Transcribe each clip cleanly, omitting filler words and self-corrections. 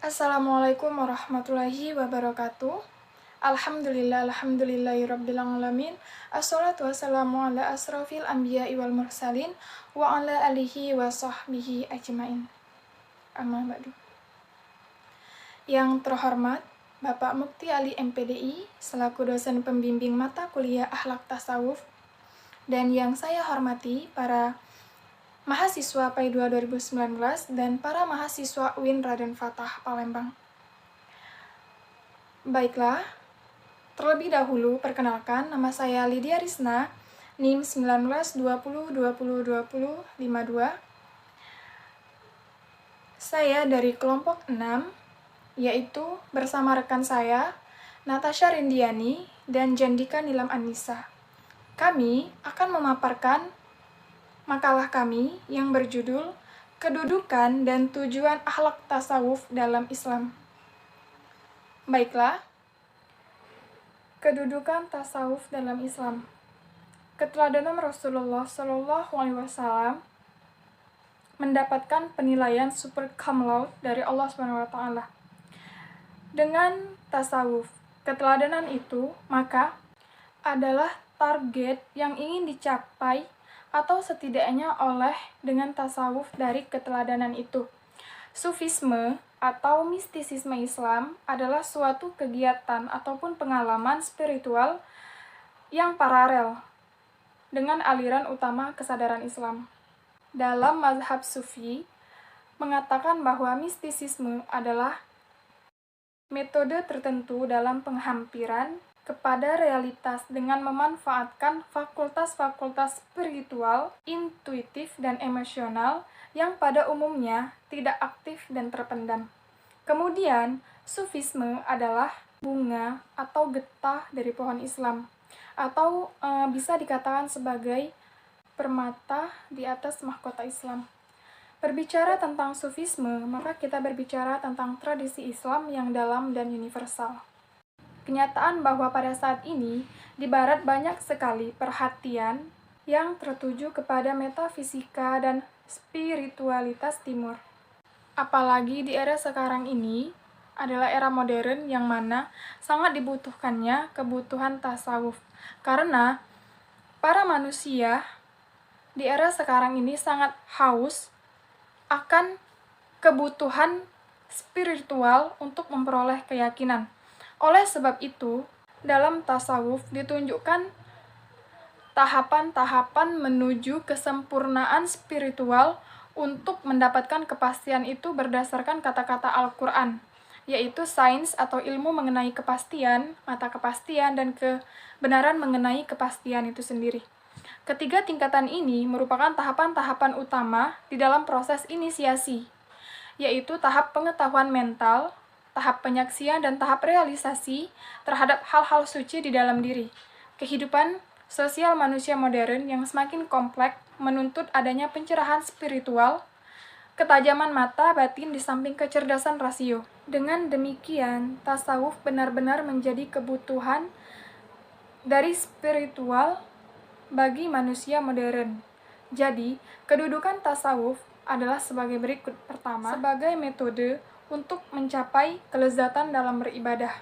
Assalamualaikum warahmatullahi wabarakatuh. Alhamdulillahirrabbilalamin. Assalatu wassalamu ala asrafil anbiya'i wal mursalin wa ala alihi wa sahbihi ajmain. Amma ba'du. Yang terhormat Bapak Mufti Ali MPDI selaku dosen pembimbing mata kuliah Akhlak Tasawuf, dan yang saya hormati para mahasiswa PAI 2 2019 dan para mahasiswa UIN Raden Fatah Palembang. Baiklah, terlebih dahulu perkenalkan, nama saya Lydia Risna, NIM 1920202052. Saya dari kelompok 6, yaitu bersama rekan saya, Natasha Rindiani dan Jandika Nilam Anissa. Kami akan memaparkan makalah kami yang berjudul Kedudukan dan Tujuan Akhlak Tasawuf dalam Islam. Baiklah, kedudukan tasawuf dalam Islam. Keteladanan Rasulullah SAW mendapatkan penilaian super cum laude dari Allah SWT. Dengan tasawuf, keteladanan itu maka adalah target yang ingin dicapai atau setidaknya oleh dengan tasawuf dari keteladanan itu. Sufisme atau mistisisme Islam adalah suatu kegiatan ataupun pengalaman spiritual yang paralel dengan aliran utama kesadaran Islam. Dalam mazhab Sufi, mengatakan bahwa mistisisme adalah metode tertentu dalam penghampiran kepada realitas dengan memanfaatkan fakultas-fakultas spiritual, intuitif, dan emosional yang pada umumnya tidak aktif dan terpendam. Kemudian, Sufisme adalah bunga atau getah dari pohon Islam, atau bisa dikatakan sebagai permata di atas mahkota Islam. Berbicara tentang Sufisme, maka kita berbicara tentang tradisi Islam yang dalam dan universal. Kenyataan bahwa pada saat ini, di Barat banyak sekali perhatian yang tertuju kepada metafisika dan spiritualitas Timur. Apalagi di era sekarang ini adalah era modern yang mana sangat dibutuhkannya kebutuhan tasawuf. Karena para manusia di era sekarang ini sangat haus akan kebutuhan spiritual untuk memperoleh keyakinan. Oleh sebab itu, dalam tasawuf ditunjukkan tahapan-tahapan menuju kesempurnaan spiritual untuk mendapatkan kepastian itu berdasarkan kata-kata Al-Quran, yaitu sains atau ilmu mengenai kepastian, mata kepastian, dan kebenaran mengenai kepastian itu sendiri. Ketiga tingkatan ini merupakan tahapan-tahapan utama di dalam proses inisiasi, yaitu tahap pengetahuan mental, tahap penyaksian, dan tahap realisasi terhadap hal-hal suci di dalam diri. Kehidupan sosial manusia modern yang semakin kompleks menuntut adanya pencerahan spiritual, ketajaman mata batin di samping kecerdasan rasio. Dengan demikian, tasawuf benar-benar menjadi kebutuhan dari spiritual bagi manusia modern. Jadi, kedudukan tasawuf adalah sebagai berikut. Pertama, sebagai metode untuk mencapai kelezatan dalam beribadah.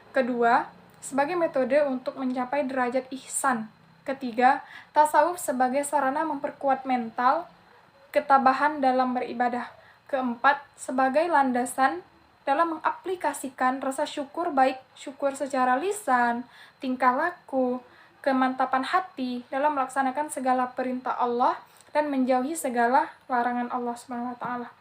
Kedua, sebagai metode untuk mencapai derajat ihsan. Ketiga, tasawuf sebagai sarana memperkuat mental, ketabahan dalam beribadah. Keempat, sebagai landasan dalam mengaplikasikan rasa syukur, baik syukur secara lisan, tingkah laku, kemantapan hati dalam melaksanakan segala perintah Allah dan menjauhi segala larangan Allah SWT.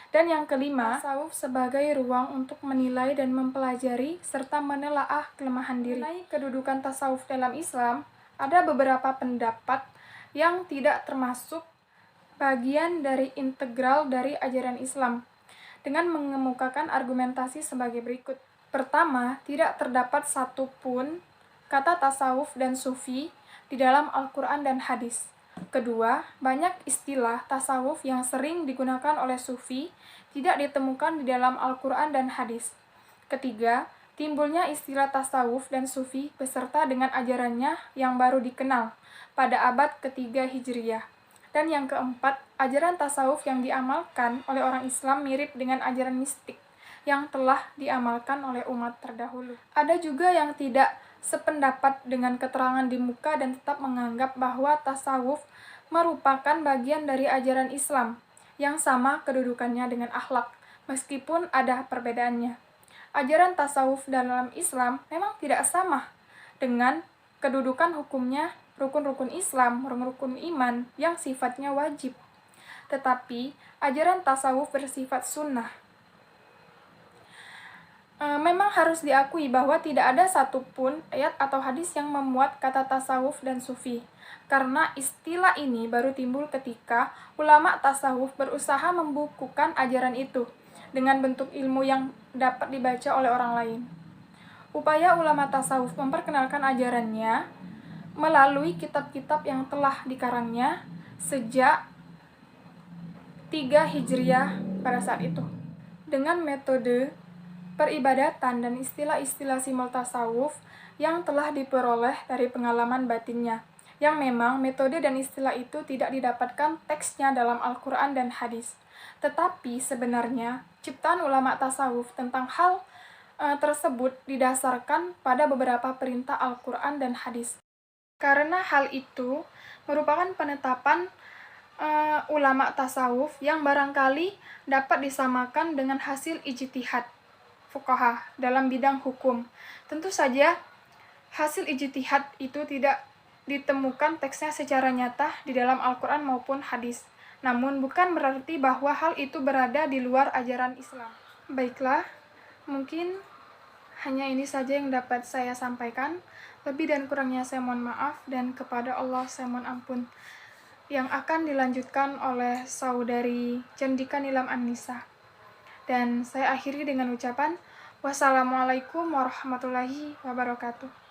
Dan yang kelima, tasawuf sebagai ruang untuk menilai dan mempelajari serta menelaah kelemahan diri. Mengenai kedudukan tasawuf dalam Islam, ada beberapa pendapat yang tidak termasuk bagian dari integral dari ajaran Islam, dengan mengemukakan argumentasi sebagai berikut. Pertama, tidak terdapat satupun kata tasawuf dan sufi di dalam Al-Quran dan hadis. Kedua, banyak istilah tasawuf yang sering digunakan oleh sufi tidak ditemukan di dalam Al-Quran dan hadis. Ketiga, timbulnya istilah tasawuf dan sufi beserta dengan ajarannya yang baru dikenal pada abad ketiga Hijriyah. Dan yang keempat, ajaran tasawuf yang diamalkan oleh orang Islam mirip dengan ajaran mistik yang telah diamalkan oleh umat terdahulu. Ada juga yang tidak sependapat dengan keterangan di muka dan tetap menganggap bahwa tasawuf merupakan bagian dari ajaran Islam yang sama kedudukannya dengan akhlak, meskipun ada perbedaannya. Ajaran tasawuf dalam Islam memang tidak sama dengan kedudukan hukumnya rukun-rukun Islam, rukun-rukun iman yang sifatnya wajib. Tetapi ajaran tasawuf bersifat sunnah. Memang harus diakui bahwa tidak ada satupun ayat atau hadis yang memuat kata tasawuf dan sufi, karena istilah ini baru timbul ketika ulama tasawuf berusaha membukukan ajaran itu dengan bentuk ilmu yang dapat dibaca oleh orang lain. Upaya ulama tasawuf memperkenalkan ajarannya melalui kitab-kitab yang telah dikarangnya sejak 3 Hijriah pada saat itu. Dengan metode peribadatan dan istilah-istilah simbol tasawuf yang telah diperoleh dari pengalaman batinnya, yang memang metode dan istilah itu tidak didapatkan teksnya dalam Al-Quran dan hadis. Tetapi sebenarnya ciptaan ulama tasawuf tentang hal tersebut didasarkan pada beberapa perintah Al-Quran dan hadis. Karena hal itu merupakan penetapan ulama tasawuf yang barangkali dapat disamakan dengan hasil ijtihad fuqaha dalam bidang hukum. Tentu saja hasil ijtihad itu tidak ditemukan teksnya secara nyata di dalam Al-Quran maupun hadis. Namun bukan berarti bahwa hal itu berada di luar ajaran Islam. Baiklah, mungkin hanya ini saja yang dapat saya sampaikan. Lebih dan kurangnya saya mohon maaf, dan kepada Allah saya mohon ampun. Yang akan dilanjutkan oleh saudari Cendika Nilam An-Nisa. Dan saya akhiri dengan ucapan wassalamualaikum warahmatullahi wabarakatuh.